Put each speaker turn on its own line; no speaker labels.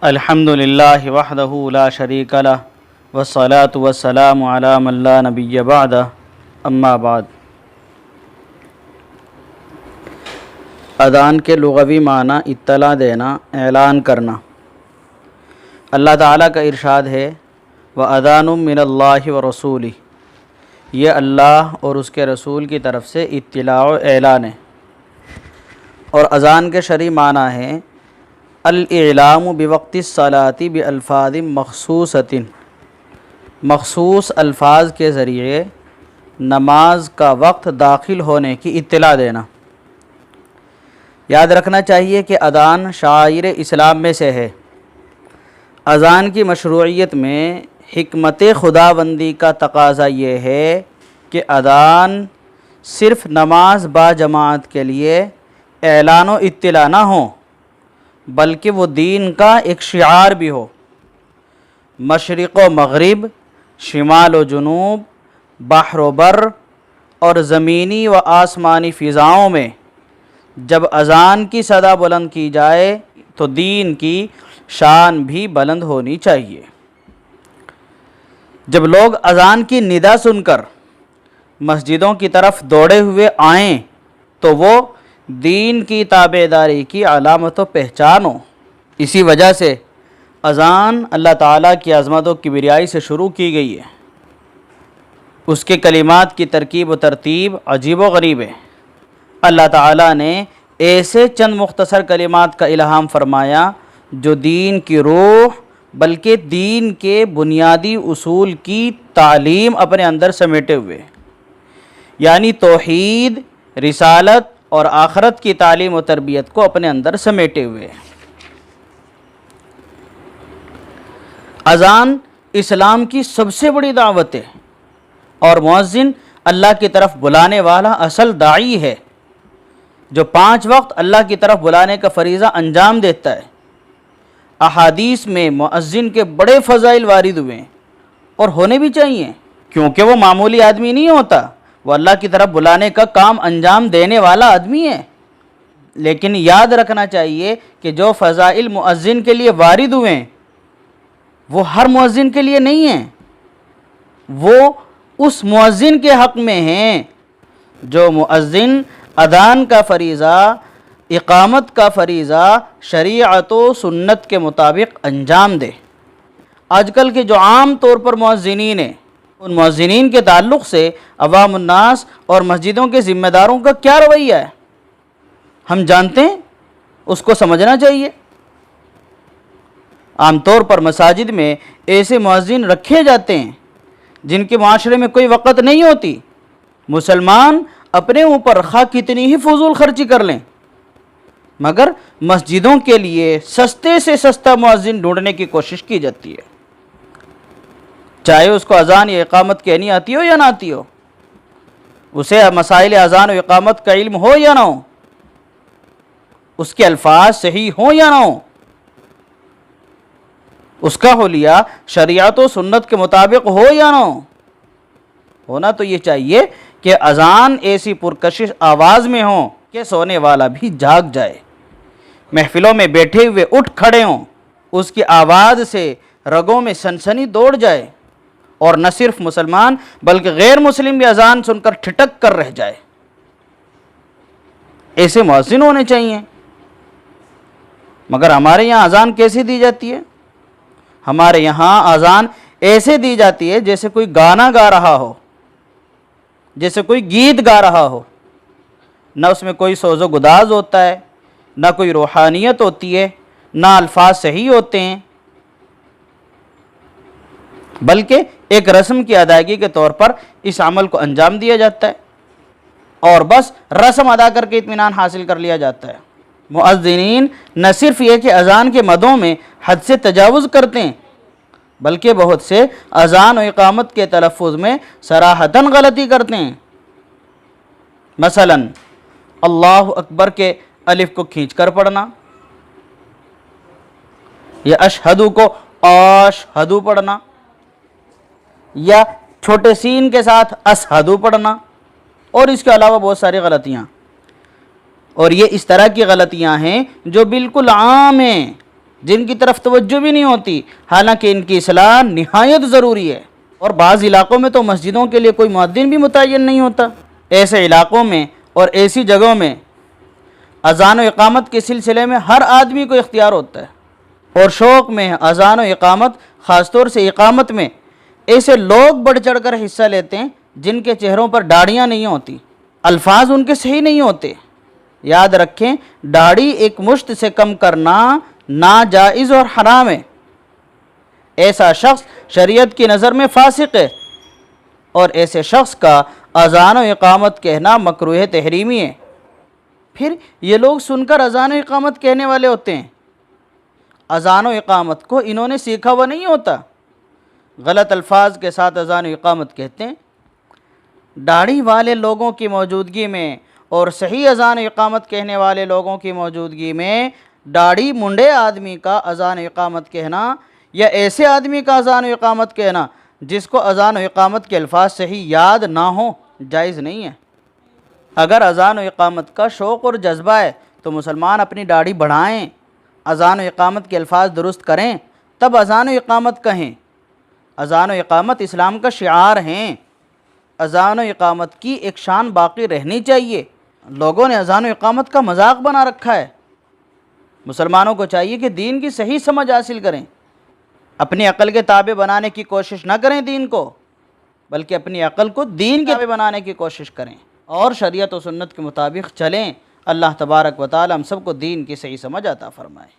الحمدللہ وحدہ لا شریک لہ والصلاة والسلام علی من لا نبی بعدہ اما بعد۔ اذان کے لغوی معنی اطلاع دینا، اعلان کرنا۔ اللہ تعالیٰ کا ارشاد ہے وَأَذَانٌ مِّنَ اللَّهِ وَرَسُولِهِ، یہ اللہ اور اس کے رسول کی طرف سے اطلاع و اعلان ہے۔ اور اذان کے شرعی معنی ہے الاعلام بوقت الصلاۃ بالفاظ مخصوصۃ، مخصوص الفاظ کے ذریعے نماز کا وقت داخل ہونے کی اطلاع دینا۔ یاد رکھنا چاہیے کہ اذان شعائر اسلام میں سے ہے۔ اذان کی مشروعیت میں حکمت خداوندی کا تقاضا یہ ہے کہ اذان صرف نماز با جماعت کے لیے اعلان و اطلاع نہ ہو، بلکہ وہ دین کا ایک شعار بھی ہو۔ مشرق و مغرب، شمال و جنوب، بحر و بر اور زمینی و آسمانی فضاؤں میں جب اذان کی صدا بلند کی جائے تو دین کی شان بھی بلند ہونی چاہیے۔ جب لوگ اذان کی ندا سن کر مسجدوں کی طرف دوڑے ہوئے آئیں تو وہ دین کی تابعداری کی علامت و پہچان ہو۔ اسی وجہ سے اذان اللہ تعالیٰ کی عظمت و کبریائی سے شروع کی گئی ہے۔ اس کے کلمات کی ترکیب و ترتیب عجیب و غریب ہے۔ اللہ تعالیٰ نے ایسے چند مختصر کلمات کا الہام فرمایا جو دین کی روح بلکہ دین کے بنیادی اصول کی تعلیم اپنے اندر سمیٹے ہوئے، یعنی توحید، رسالت اور آخرت کی تعلیم و تربیت کو اپنے اندر سمیٹے ہوئے۔ اذان اسلام کی سب سے بڑی دعوت ہے اور مؤذن اللہ کی طرف بلانے والا اصل داعی ہے جو 5 وقت اللہ کی طرف بلانے کا فریضہ انجام دیتا ہے۔ احادیث میں مؤذن کے بڑے فضائل وارد ہوئے ہیں اور ہونے بھی چاہیے، کیونکہ وہ معمولی آدمی نہیں ہوتا، وہ اللہ کی طرف بلانے کا کام انجام دینے والا آدمی ہے۔ لیکن یاد رکھنا چاہیے کہ جو فضائل مؤذن کے لیے وارد ہوئے ہیں وہ ہر مؤذن کے لیے نہیں ہیں، وہ اس مؤذن کے حق میں ہیں جو مؤذن اذان کا فریضہ، اقامت کا فریضہ شریعت و سنت کے مطابق انجام دے۔ آج کل کے جو عام طور پر مؤذنین ہیں، ان مؤذنین کے تعلق سے عوام الناس اور مسجدوں کے ذمہ داروں کا کیا رویہ ہے ہم جانتے ہیں، اس کو سمجھنا چاہیے۔ عام طور پر مساجد میں ایسے مؤذن رکھے جاتے ہیں جن کے معاشرے میں کوئی وقت نہیں ہوتی۔ مسلمان اپنے اوپر خواہ کتنی ہی فضول خرچی کر لیں، مگر مسجدوں کے لیے سستے سے سستا مؤذن ڈھونڈنے کی کوشش کی جاتی ہے، چاہے اس کو اذان یا اقامت کہنی آتی ہو یا نہ آتی ہو، اسے مسائل اذان و اقامت کا علم ہو یا نہ ہو، اس کے الفاظ صحیح ہوں یا نہ ہو، اس کا حلیہ شریعت و سنت کے مطابق ہو یا نہ ہو۔ ہونا تو یہ چاہیے کہ اذان ایسی پرکشش آواز میں ہو کہ سونے والا بھی جاگ جائے، محفلوں میں بیٹھے ہوئے اٹھ کھڑے ہوں، اس کی آواز سے رگوں میں سنسنی دوڑ جائے اور نہ صرف مسلمان بلکہ غیر مسلم بھی اذان سن کر ٹھٹک کر رہ جائے۔ ایسے مؤذن ہونے چاہیے۔ مگر ہمارے یہاں اذان کیسی دی جاتی ہے؟ ہمارے یہاں اذان ایسے دی جاتی ہے جیسے کوئی گانا گا رہا ہو، جیسے کوئی گیت گا رہا ہو۔ نہ اس میں کوئی سوز و گداز ہوتا ہے، نہ کوئی روحانیت ہوتی ہے، نہ الفاظ صحیح ہوتے ہیں، بلکہ ایک رسم کی ادائیگی کے طور پر اس عمل کو انجام دیا جاتا ہے اور بس رسم ادا کر کے اطمینان حاصل کر لیا جاتا ہے۔ مؤذنین نہ صرف یہ کہ اذان کے مدوں میں حد سے تجاوز کرتے ہیں، بلکہ بہت سے اذان و اقامت کے تلفظ میں صراحتاً غلطی کرتے ہیں۔ مثلا اللہ اکبر کے الف کو کھینچ کر پڑھنا، یا اشہدو کو اشہدو پڑھنا، یا چھوٹے سین کے ساتھ اسہدو پڑھنا، اور اس کے علاوہ بہت ساری غلطیاں۔ اور یہ اس طرح کی غلطیاں ہیں جو بالکل عام ہیں، جن کی طرف توجہ بھی نہیں ہوتی، حالانکہ ان کی اصلاح نہایت ضروری ہے۔ اور بعض علاقوں میں تو مسجدوں کے لیے کوئی مؤذن بھی متعین نہیں ہوتا۔ ایسے علاقوں میں اور ایسی جگہوں میں اذان و اقامت کے سلسلے میں ہر آدمی کو اختیار ہوتا ہے، اور شوق میں اذان و اقامت، خاص طور سے اقامت میں ایسے لوگ بڑھ چڑھ کر حصہ لیتے ہیں جن کے چہروں پر داڑھیاں نہیں ہوتی، الفاظ ان کے صحیح نہیں ہوتے۔ یاد رکھیں، داڑھی ایک مشت سے کم کرنا ناجائز اور حرام ہے۔ ایسا شخص شریعت کی نظر میں فاسق ہے، اور ایسے شخص کا اذان و اقامت کہنا مکروہ تحریمی ہے۔ پھر یہ لوگ سن کر اذان و اقامت کہنے والے ہوتے ہیں، اذان و اقامت کو انہوں نے سیکھا ہوا نہیں ہوتا، غلط الفاظ کے ساتھ اذان و اقامت کہتے ہیں۔ داڑھی والے لوگوں کی موجودگی میں اور صحیح اذان و اقامت کہنے والے لوگوں کی موجودگی میں داڑھی منڈے آدمی کا اذان و اقامت کہنا یا ایسے آدمی کا اذان و اقامت کہنا جس کو اذان و اقامت کے الفاظ صحیح یاد نہ ہوں جائز نہیں ہے۔ اگر اذان و اقامت کا شوق اور جذبہ ہے تو مسلمان اپنی داڑھی بڑھائیں، اذان و اقامت کے الفاظ درست کریں، تب اذان و اقامت کہیں۔ اذان و اقامت اسلام کا شعار ہیں، اذان و اقامت کی ایک شان باقی رہنی چاہیے۔ لوگوں نے اذان و اقامت کا مذاق بنا رکھا ہے۔ مسلمانوں کو چاہیے کہ دین کی صحیح سمجھ حاصل کریں، اپنی عقل کے تابع بنانے کی کوشش نہ کریں دین کو، بلکہ اپنی عقل کو دین کے تابع بنانے کی کوشش کریں اور شریعت و سنت کے مطابق چلیں۔ اللہ تبارک و تعالی ہم سب کو دین کی صحیح سمجھ عطا فرمائے۔